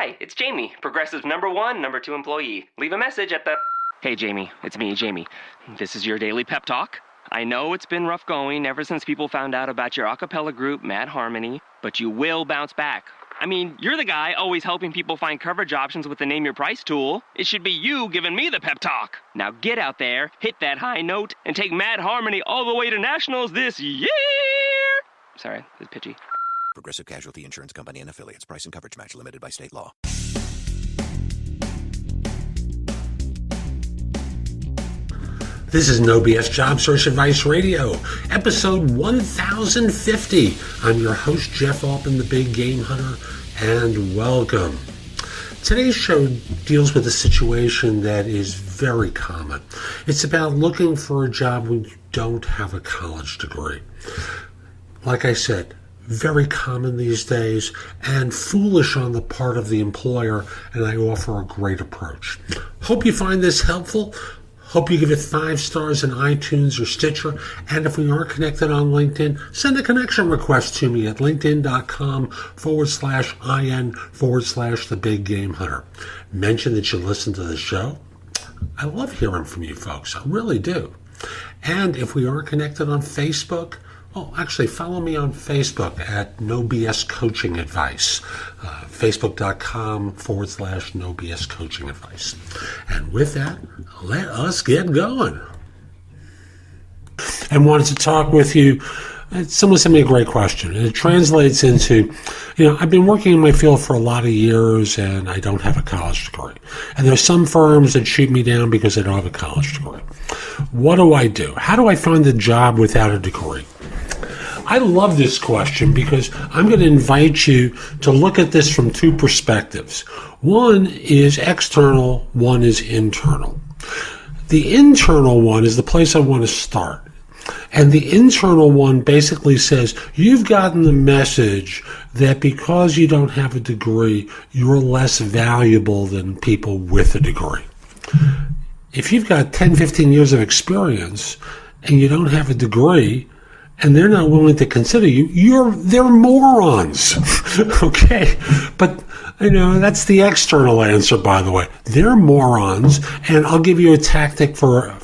Hi, it's Jamie, Progressive's #1, #2 employee. Leave a message at the... Hey, Jamie, it's me, Jamie. This is your daily pep talk. I know it's been rough going ever since people found out about your a cappella group, Mad Harmony, but you will bounce back. I mean, you're the guy always helping people find coverage options with the Name Your Price tool. It should be you giving me the pep talk. Now get out there, hit that high note, and take Mad Harmony all the way to nationals this year! Sorry, it's pitchy. Progressive Casualty Insurance Company and Affiliates. Price and coverage match limited by state law. This is No BS Job Search Advice Radio, episode 1050. I'm your host, Jeff Altman, the Big Game Hunter, and welcome. Today's show deals with a situation that is very common. It's about looking for a job when you don't have a college degree. Like I said, very common these days and foolish on the part of the employer, and I offer a great approach. Hope you find this helpful. Hope you give it 5 stars in iTunes or Stitcher. And if we aren't connected on LinkedIn, send a connection request to me at linkedin.com/IN/The Big Game Hunter. Mention that you listen to the show. I love hearing from you folks. I really do. And if we aren't connected on Facebook, actually, follow me on Facebook at No BS Coaching Advice, facebook.com/No BS Coaching Advice. And with that, let us get going. I wanted to talk with you. Someone sent me a great question, and it translates into, I've been working in my field for a lot of years, and I don't have a college degree. And there's some firms that shoot me down because I don't have a college degree. What do I do? How do I find a job without a degree? I love this question because I'm going to invite you to look at this from 2 perspectives. One is external, one is internal. The internal one is the place I want to start. And the internal one basically says, you've gotten the message that because you don't have a degree, you're less valuable than people with a degree. If you've got 10, 15 years of experience and you don't have a degree, and they're not willing to consider you, they're morons. Okay? But, that's the external answer, by the way. They're morons, and I'll give you a tactic for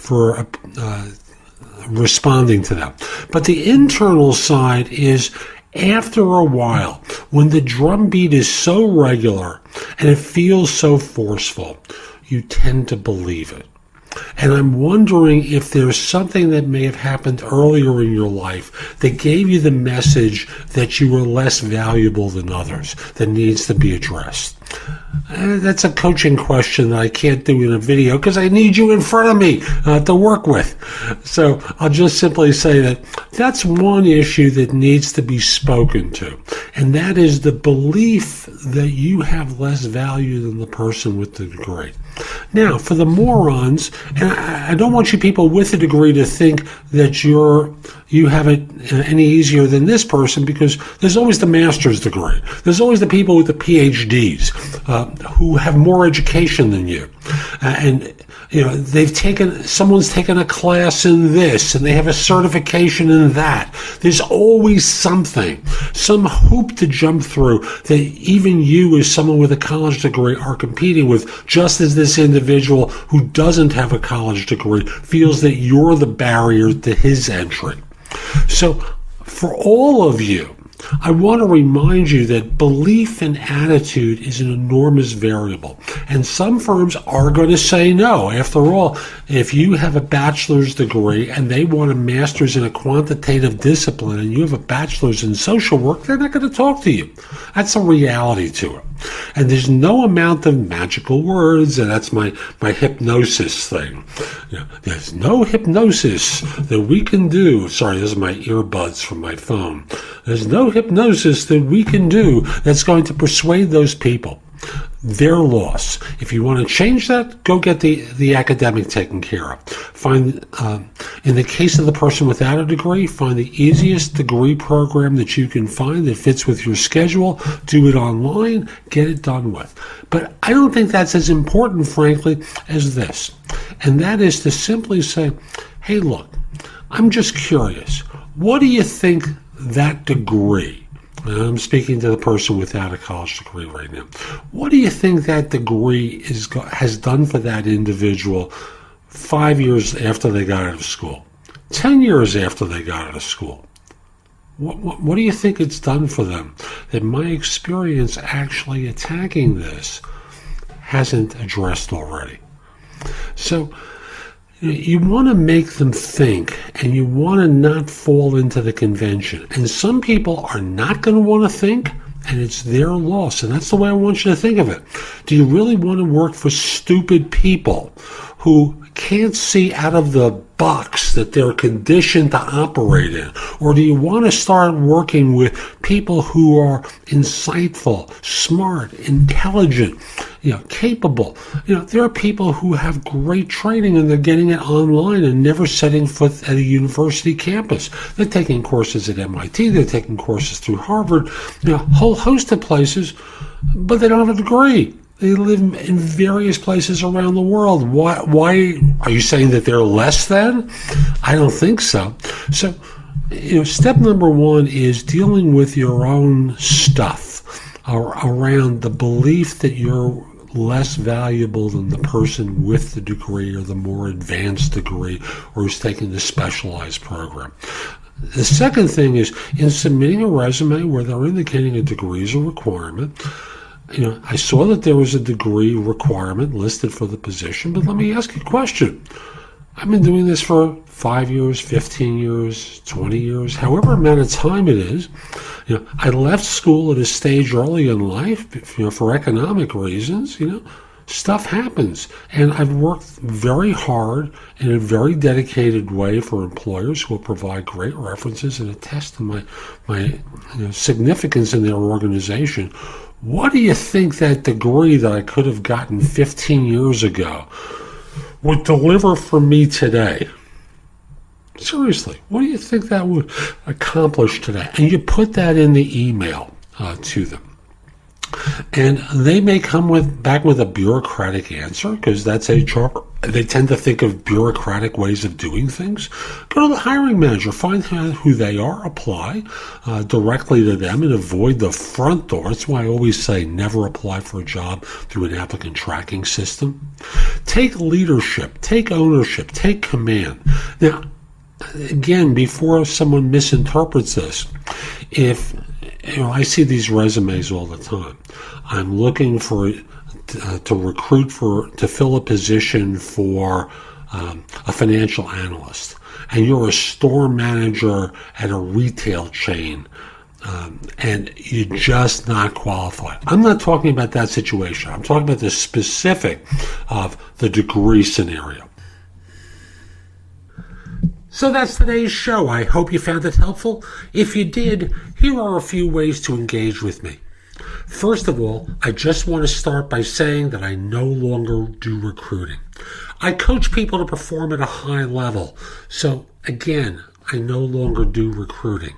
responding to them. But the internal side is, after a while, when the drumbeat is so regular and it feels so forceful, you tend to believe it. And I'm wondering if there's something that may have happened earlier in your life that gave you the message that you were less valuable than others that needs to be addressed. That's a coaching question that I can't do in a video because I need you in front of me to work with. So I'll just simply say that that's one issue that needs to be spoken to. And that is the belief that you have less value than the person with the degree. Now, for the morons, and I don't want you people with a degree to think that you have it any easier than this person, because there's always the master's degree. There's always the people with the PhDs who have more education than you. Someone's taken a class in this, and they have a certification in that. There's always something, some hoop to jump through that even you, as someone with a college degree, are competing with, just as this individual who doesn't have a college degree feels that you're the barrier to his entry. So for all of you, I want to remind you that belief and attitude is an enormous variable. And some firms are going to say no. After all, if you have a bachelor's degree and they want a master's in a quantitative discipline and you have a bachelor's in social work, they're not going to talk to you. That's a reality to it. And there's no amount of magical words, and that's my hypnosis thing. There's no hypnosis that we can do. Sorry, this is my earbuds from my phone. There's no hypnosis that we can do that's going to persuade those people. Their loss. If you want to change that, go get the academic taken care of. Find, in the case of the person without a degree, find the easiest degree program that you can find that fits with your schedule. Do it online. Get it done with. But I don't think that's as important, frankly, as this. And that is to simply say, hey, look, I'm just curious. What do you think that degree and I'm speaking to the person without a college degree right now, what do you think that degree has done for that individual 5 years after they got out of school, 10 years after they got out of school? What do you think it's done for them that my experience actually attacking this hasn't addressed already? So you want to make them think, and you want to not fall into the convention. And some people are not going to want to think, and it's their loss. And that's the way I want you to think of it. Do you really want to work for stupid people who can't see out of the box that they're conditioned to operate in? Or do you want to start working with people who are insightful, smart, intelligent, capable? There are people who have great training and they're getting it online and never setting foot at a university campus. They're taking courses at MIT, they're taking courses through Harvard, a whole host of places, but they don't have a degree. They live in various places around the world. Why are you saying that they're less than? I don't think so. So, step number one is dealing with your own stuff around the belief that you're less valuable than the person with the degree or the more advanced degree or who's taking the specialized program. The second thing is in submitting a resume where they're indicating a degree is a requirement. I saw that there was a degree requirement listed for the position, but let me ask you a question. I've been doing this for 5 years, 15 years, 20 years, however amount of time it is. I left school at a stage early in life, for economic reasons. Stuff happens. And I've worked very hard in a very dedicated way for employers who will provide great references and attest to my significance in their organization. What do you think that degree that I could have gotten 15 years ago would deliver for me today? Seriously, what do you think that would accomplish today? And you put that in the email to them. And they may come back with a bureaucratic answer, because that's HR. They tend to think of bureaucratic ways of doing things. Go to the hiring manager, find out who they are, apply directly to them, and avoid the front door. That's why I always say never apply for a job through an applicant tracking system. Take leadership, take ownership, take command. Now, again, before someone misinterprets this, if I see these resumes all the time. I'm looking to recruit to fill a position for a financial analyst, and you're a store manager at a retail chain, and you're just not qualified. I'm not talking about that situation. I'm talking about the specific of the degree scenario. So that's today's show. I hope you found it helpful. If you did, here are a few ways to engage with me. First of all, I just want to start by saying that I no longer do recruiting. I coach people to perform at a high level. So again, I no longer do recruiting.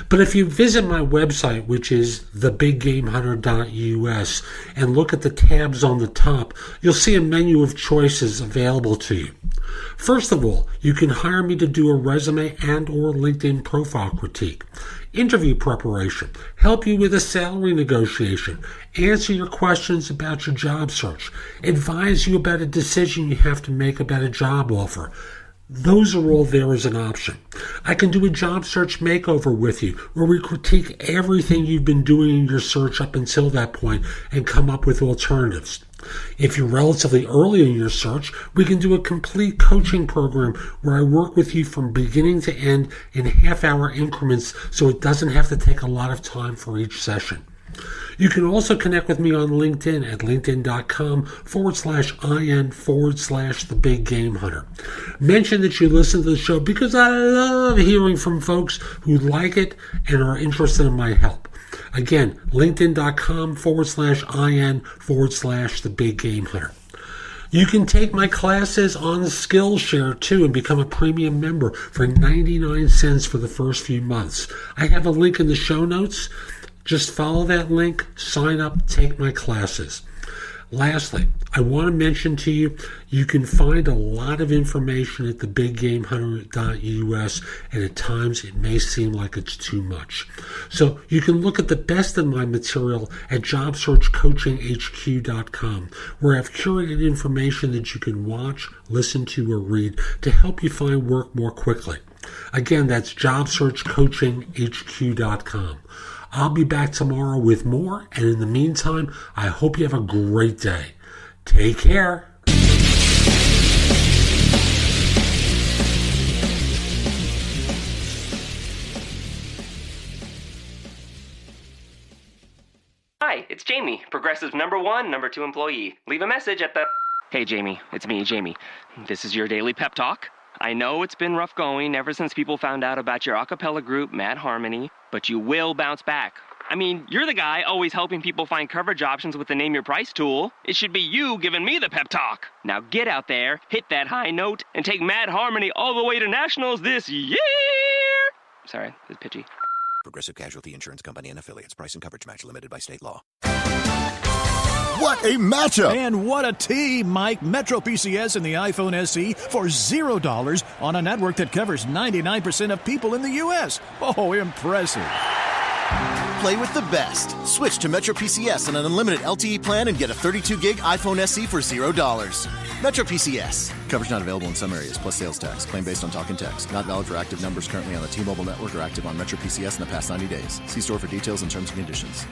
But if you visit my website, which is thebiggamehunter.us, and look at the tabs on the top, you'll see a menu of choices available to you. First of all, you can hire me to do a resume and or LinkedIn profile critique, interview preparation, help you with a salary negotiation, answer your questions about your job search, advise you about a decision you have to make about a job offer. Those are all there as an option. I can do a job search makeover with you, where we critique everything you've been doing in your search up until that point and come up with alternatives. If you're relatively early in your search, we can do a complete coaching program where I work with you from beginning to end in half-hour increments so it doesn't have to take a lot of time for each session. You can also connect with me on LinkedIn at linkedin.com/IN/The Big Game Hunter. Mention that you listen to the show because I love hearing from folks who like it and are interested in my help. Again, linkedin.com/IN/The Big Game Hunter. You can take my classes on Skillshare too and become a premium member for 99 cents for the first few months. I have a link in the show notes. Just follow that link, sign up, take my classes. Lastly, I want to mention to you, you can find a lot of information at thebiggamehunter.us, and at times it may seem like it's too much. So you can look at the best of my material at jobsearchcoachinghq.com, where I've curated information that you can watch, listen to, or read to help you find work more quickly. Again, that's jobsearchcoachinghq.com. I'll be back tomorrow with more, and in the meantime, I hope you have a great day. Take care. Hi, it's Jamie, Progressive's number 1, number 2 employee. Leave a message at the... Hey, Jamie, it's me, Jamie. This is your daily pep talk. I know it's been rough going ever since people found out about your a cappella group, Mad Harmony, but you will bounce back. I mean, you're the guy always helping people find coverage options with the Name Your Price tool. It should be you giving me the pep talk. Now get out there, hit that high note, and take Mad Harmony all the way to nationals this year! Sorry, it's pitchy. Progressive Casualty Insurance Company and Affiliates. Price and coverage match limited by state law. What a matchup! And what a team, Mike. Metro PCS and the iPhone SE for $0 on a network that covers 99% of people in the U.S. Oh, impressive. Play with the best. Switch to Metro PCS on an unlimited LTE plan and get a 32-gig iPhone SE for $0. Metro PCS. Coverage not available in some areas, plus sales tax. Claim based on talk and text. Not valid for active numbers currently on the T-Mobile network or active on Metro PCS in the past 90 days. See store for details and terms and conditions.